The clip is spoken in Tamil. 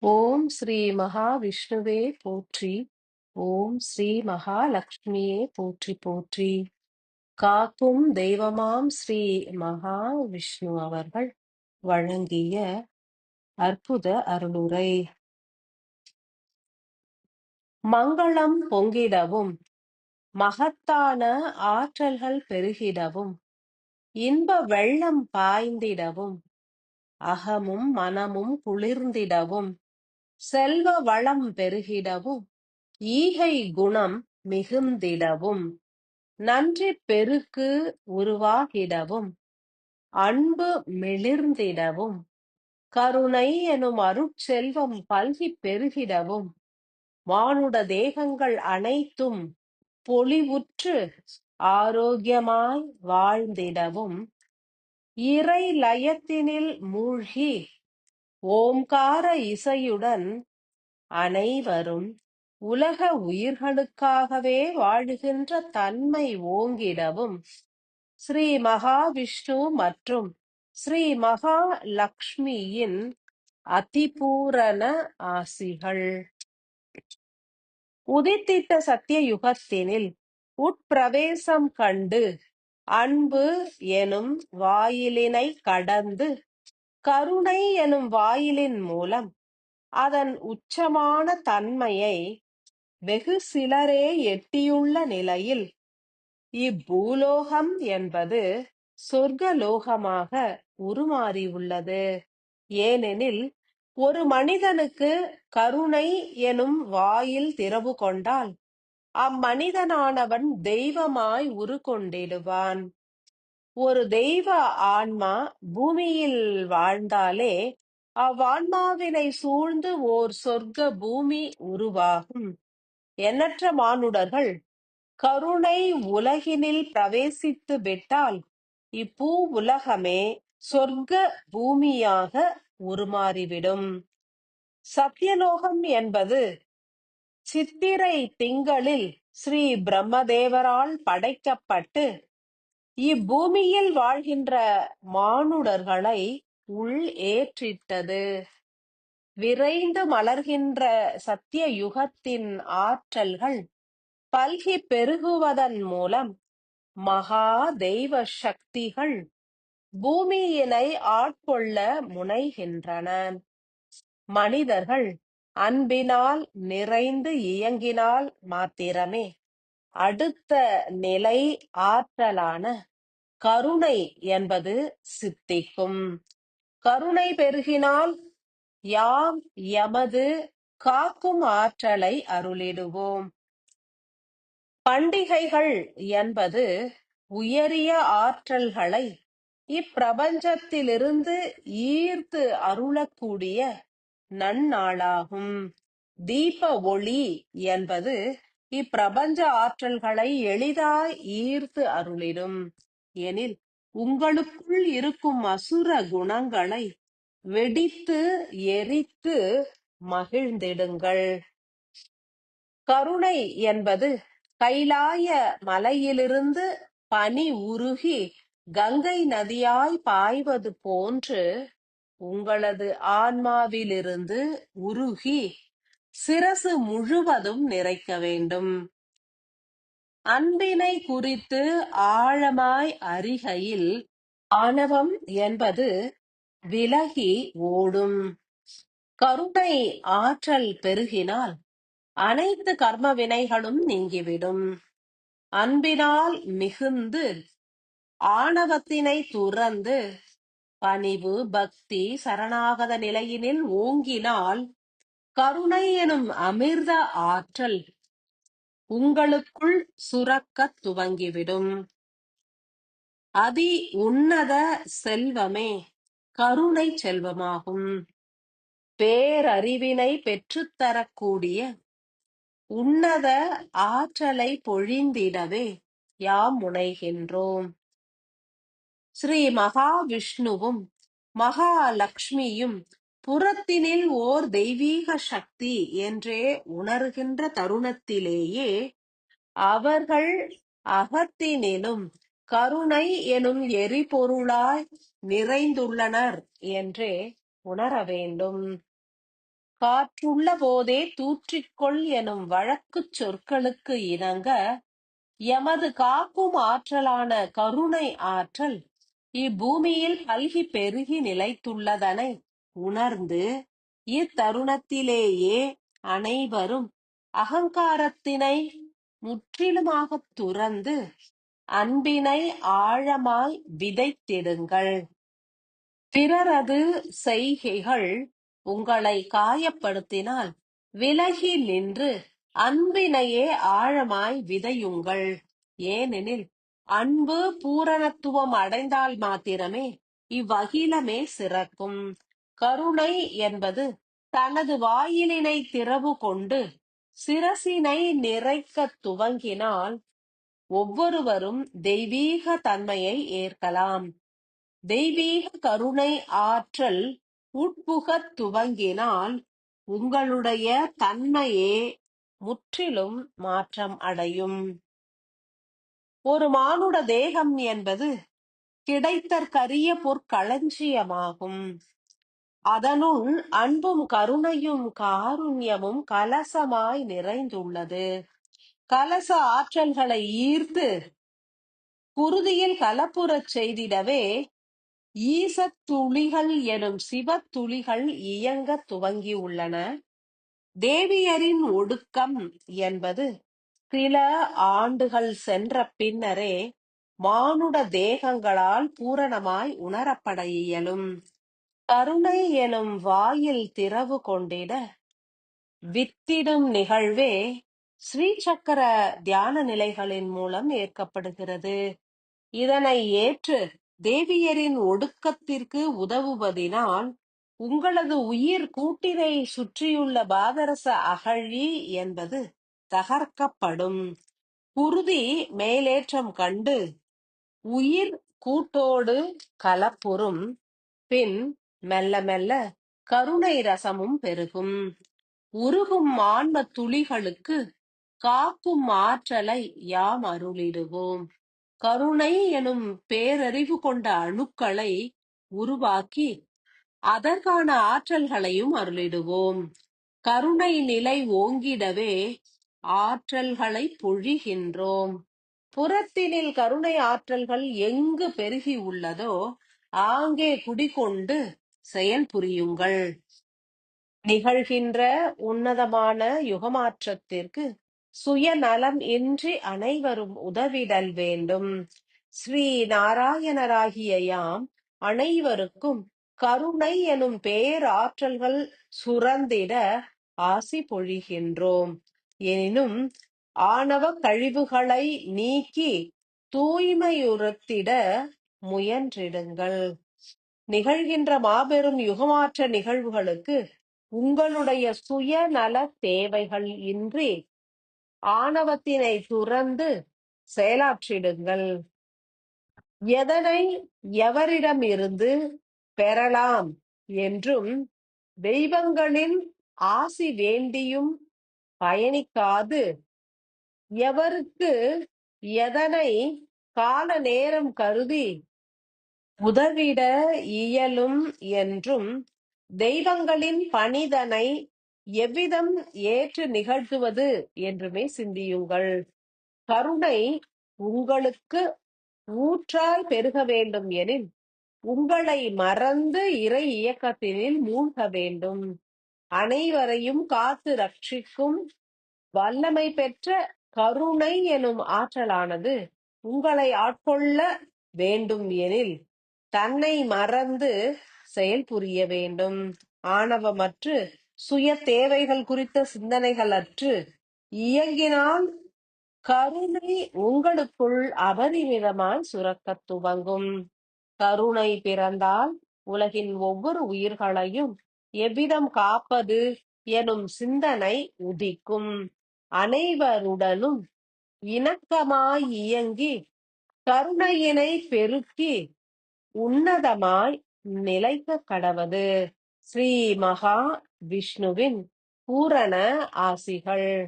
ஓம் ஸ்ரீ மகாவிஷ்ணுவே போற்றி. ஓம் ஸ்ரீ மகாலட்சுமியே போற்றி போற்றி. காக்கும் தெய்வமாம் ஸ்ரீ மகாவிஷ்ணு அவர்கள் வழங்கிய அற்புத அருளுரை. மங்களம் பொங்கிடவும், மகத்தான ஆற்றல்கள் பெருகிடவும், இன்ப வெள்ளம் பாய்ந்திடவும், அகமும் மனமும் குளிர்ந்திடவும், செல்வ வளம் பெருகிடவும், ஈகை குணம் மிகுந்திடவும், நன்றி பெருக்கு உருவாகிடவும், அன்பு மிளிர்ந்திடவும், கருணை எனும் அருட்செல்வம் பல்கிப் பெருகிடவும், மானுட தேகங்கள் அனைத்தும் பொலிவுற்று ஆரோக்கியமாய் வாழ்ந்திடவும், இறை லயத்தினில் மூழ்கி ஓம்கார இசையுடன் அனைவரும் உலக உயிர்களுக்காகவே வாழுகின்ற தன்மை ஓங்கிடவும், ஸ்ரீ மகாவிஷ்ணு மற்றும் ஸ்ரீ மகாலட்சுமியின் அதிபூரண ஆசிகள். உதித்திட்ட சத்திய யுகத்தினில் உட்பிரவேசம் கண்டு அன்பு எனும் வாயிலினை கடந்து கருணை எனும் வாயிலின் மூலம் அதன் உச்சமான தன்மையை வெகு சிலரே எட்டியுள்ள நிலையில் இப்பூலோகம் என்பது சொர்க்கலோகமாக உருமாறியுள்ளது. ஏனெனில் ஒரு மனிதனுக்கு கருணை எனும் வாயில் திறவு கொண்டால் அம்மனிதனானவன் தெய்வமாய் உருக்கொண்டிடுவான். ஒரு தெய்வ ஆன்மா பூமியில் வாழ்ந்தாலே அவ்வான்மாவினை சூழ்ந்து ஓர் சொர்க்க பூமி உருவாகும். எண்ணற்ற மானுடர்கள் கருணை உலகினில் பிரவேசித்து விட்டால் இப்பூ உலகமே சொர்க்க பூமியாக உருமாறிவிடும். சத்தியலோகம் என்பது சித்திரை திங்களில் ஸ்ரீ பிரம்மதேவரால் படைக்கப்பட்டு இப்பூமியில் வாழ்கின்ற மானுடர்களை உள் ஏற்றிட்டது. விரைந்து மலர்கின்ற சத்திய யுகத்தின் ஆற்றல்கள் பல்கி பெருகுவதன் மூலம் மகா தெய்வ சக்திகள் பூமியினை ஆட்கொள்ள முனைகின்றன. மனிதர்கள் அன்பினால் நிறைந்து இயங்கினால் மாத்திரமே அடுத்த நிலை ஆற்றலான கருணை என்பது சித்திக்கும். கருணை பெருகினால் யாம் எமது காக்கும் ஆற்றலை அருளிடுவோம். பண்டிகைகள் என்பது உயரிய ஆற்றல்களை இப்பிரபஞ்சத்திலிருந்து ஈர்த்து அருளக்கூடிய நன்னாளாகும். தீப ஒளி என்பது இப்பிரபஞ்ச ஆற்றல்களை எளிதாய் ஈர்த்து அருளிடும். எனில் உங்களுக்குள் இருக்கும் அசுர குணங்களை வெடித்து எரித்து மகிழ்ந்திடுங்கள். கருணை என்பது கைலாய மலையிலிருந்து பனி உருகி கங்கை நதியாய் பாய்வது போன்று உங்களது ஆன்மாவிலிருந்து உருகி சிரசு முழுவதும் நிறைக்க வேண்டும். அன்பினை குறித்து ஆழமாய் அறிகையில் ஆணவம் என்பது விலகி ஓடும். கருணை ஆற்றல் பெருகினால் அனைத்து கர்ம வினைகளும் நீங்கிவிடும். அன்பினால் மிகுந்து ஆணவத்தினை துறந்து பணிவு பக்தி சரணாகத நிலையினில் ஓங்கினால் கருணை எனும் அமிர்த ஆற்றல் உங்களுக்குள் சுரக்கத் துவங்கிவிடும். அதி உன்னத செல்வமே கருணை செல்வமாகும். பேரறிவினை பெற்றுத்தரக்கூடிய உன்னத ஆற்றலை பொழிந்திடவே யாம் முனைகின்றோம். ஸ்ரீ மகாவிஷ்ணுவும் மகாலட்சுமியும் புறத்தினில் ஓர் தெய்வீக சக்தி என்றே உணர்கின்ற தருணத்திலேயே அவர்கள் அகத்தினிலும் கருணை எனும் எரிபொருளாய் நிறைந்துள்ளனர் என்றே உணர வேண்டும். காற்றுள்ள போதே தூற்றிக்கொள் எனும் வழக்குச் சொற்களுக்கு இணங்க எமது காக்கும் ஆற்றலான கருணை ஆற்றல் இப்பூமியில் பல்கி பெருகி நிலைத்துள்ளதனை உணர்ந்து இத்தருணத்திலேயே அனைவரும் அகங்காரத்தினை முற்றிலுமாகத் துறந்து அன்பினை ஆழமாய் விதைத்திடுங்கள். பிறரது செய்கைகள் உங்களை காயப்படுத்தினால் விலகி நின்று அன்பினையே ஆழமாய் விதையுங்கள். ஏனெனில் அன்பு பூரணத்துவம் அடைந்தால் மாத்திரமே இவ்வகிலமே சிறக்கும். கருணை என்பது தனது வாயிலினை திறவு கொண்டு சிரசினை நிறைக்கத் துவங்கினால் ஒவ்வொருவரும் தெய்வீக தன்மையை ஏற்கலாம். தெய்வீக கருணை ஆற்றல் உட்புகத் துவங்கினால் உங்களுடைய தன்மையே முற்றிலும் மாற்றம் அடையும். ஒரு மானுட தேகம் என்பது கிடைத்தற்கரிய பொற்களஞ்சியமாகும். அதனுள் அன்பும் கருணையும் காருண்யமும் கலசமாய் நிறைந்துள்ளது. கலச ஆற்றல்களை ஈர்த்து குருதியில் கலப்புறச் செய்திடவே ஈசத்துளிகள் எனும் சிவத்துளிகள் இயங்கத் துவங்கியுள்ளன. தேவியரின் ஒடுக்கம் என்பது சில ஆண்டுகள் சென்ற பின்னரே மானுட தேகங்களால் பூரணமாய் உணரப்பட இயலும். கருணை எனும் வாயில் திறவு கொண்டிட வித்திடும் நிகழ்வே ஸ்ரீசக்கர தியான நிலைகளின் மூலம் ஏற்கப்படுகிறது. இதனை ஏற்று தேவியரின் ஒடுக்கத்திற்கு உதவுவதினால் உங்களது உயிர் கூட்டினை சுற்றியுள்ள பாதரச அகழி என்பது தகர்க்கப்படும். குருதி மேலேற்றம் கண்டு உயிர் கூட்டோடு கலப்புறும். பின் மெல்ல மெல்ல கருணை ரசமும் பெருகும். உருகும் ஆன்ம துளிகளுக்கு காக்கும் ஆற்றலை யாம் அருளிடுவோம். கருணை எனும் பேரறிவு கொண்ட அணுக்களை உருவாக்கி அதற்கான ஆற்றல்களையும் அருளிடுவோம். கருணை நிலை ஓங்கிடவே ஆற்றல்களை பொழிகின்றோம். புறத்தினில் கருணை ஆற்றல்கள் எங்கு பெருகி உள்ளதோ ஆங்கே குடிகொண்டு செயல் புரியுங்கள். நிகழ்கின்ற உன்னதமான யுகமாற்றத்திற்கு சுயநலம் இன்றி அனைவரும் உதவிடல் வேண்டும். ஸ்ரீ நாராயணராகிய யாம் அனைவருக்கும் கருணை எனும் பேராற்றல்கள் சுரந்திட ஆசி பொழிகின்றோம். எனினும் ஆணவ கழிவுகளை நீக்கி தூய்மையுறுத்திட முயன்றிடுங்கள். நிகழ்கின்ற மாபெரும் யுகமாற்ற நிகழ்வுகளுக்கு உங்களுடைய சுயநல தேவைகள் இன்றி ஆணவத்தினை துறந்து செயலாற்றிடுங்கள். எதனை எவரிடம் இருந்து பெறலாம் என்றும் தெய்வங்களின் ஆசி வேண்டியும் பயணிக்காது எவருக்கு எதனை கால நேரம் கருதி உதவிட இயலும் என்றும் தெய்வங்களின் பணிதனை எவ்விதம் ஏற்று நிகழ்த்துவது என்றுமே சிந்தியுங்கள். கருணை உங்களுக்கு ஊற்றாய் பெருக வேண்டும் எனில் உங்களை மறந்து இறை இயக்கத்தினில் மூழ்க வேண்டும். அனைவரையும் காத்து ரட்சிக்கும் வல்லமை பெற்ற கருணை எனும் ஆற்றலானது உங்களை ஆட்கொள்ள வேண்டும் எனில் தன்னை மறந்து செயல் புரிய வேண்டும். ஆணவமற்று சுய தேவைகள் குறித்த சிந்தனைகள் அற்று இயங்கினால் கருணை உங்களுக்குள் அபரிமிதமாய் சுரக்கத் துவங்கும். கருணை பிறந்தால் உலகின் ஒவ்வொரு உயிர்களையும் எவ்விதம் காப்பது எனும் சிந்தனை உதிக்கும். அனைவருடனும் இணக்கமாய் இயங்கி கருணையினை பெருக்கி உன்னதமாய் நிலைக்க கடவது. ஸ்ரீ மகா விஷ்ணுவின் பூரண ஆசிகள்.